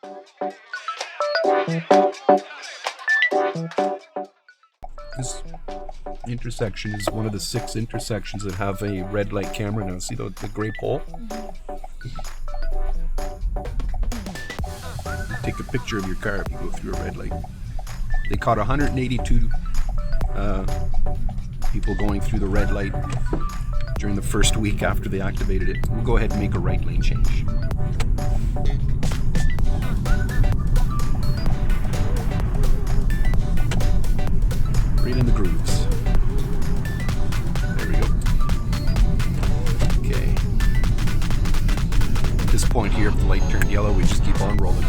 This intersection is one of the 6 intersections that have a red light camera now. See the gray pole? You take a picture of your car if you go through a red light. They caught 182 people going through the red light during the first week after they activated it. We'll go ahead and make a right lane change. Right in the grooves. There we go. Okay. At this point here, if the light turned yellow, we just keep on rolling.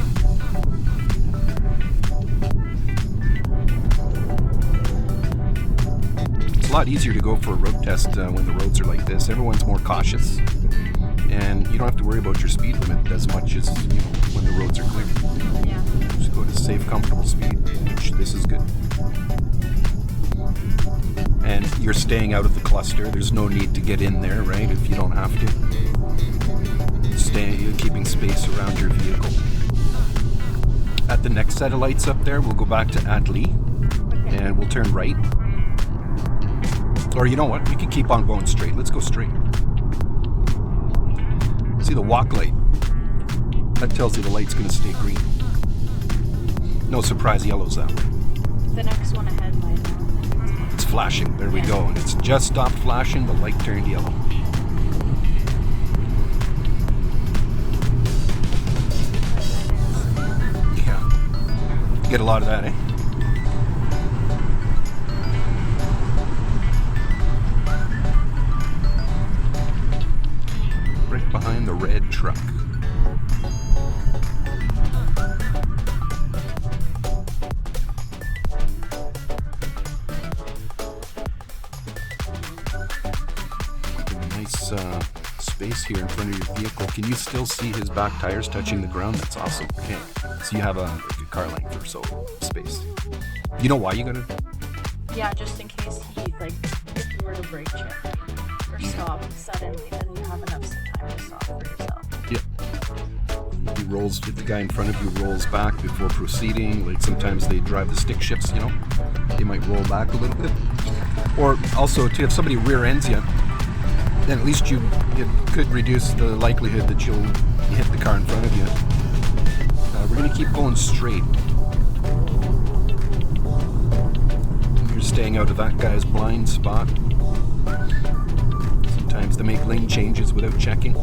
It's a lot easier to go for a road test when the roads are like this. Everyone's more cautious, and you don't have to worry about your speed limit as much as when the roads are clear. Yeah. Just go to safe, comfortable speed, which this is good. And you're staying out of the cluster. There's no need to get in there, right? If you don't have to. You're keeping space around your vehicle. At the next set of lights up there, we'll go back to Adley, and we'll turn right. Or you know what? We can keep on going straight. Let's go straight. See the walk light? That tells you the light's going to stay green. No surprise yellow's that way. The next one ahead might now. It's flashing. There we go. And it's just stopped flashing. The light turned yellow. Yeah. Get a lot of that, eh? Right behind the red truck. Nice space here in front of your vehicle. Can you still see his back tires touching the ground? That's awesome. Okay, so you have a car length or so space. You know why you gotta? Yeah, just in case if you were to brake check or stop suddenly, then you have enough time to stop for yourself. Yeah. If the guy in front of you rolls back before proceeding, like sometimes they drive the stick shifts, they might roll back a little bit. Or also, if somebody rear ends you, then at least it could reduce the likelihood that you'll hit the car in front of you. We're going to keep going straight. You're staying out of that guy's blind spot. Sometimes they make lane changes without checking.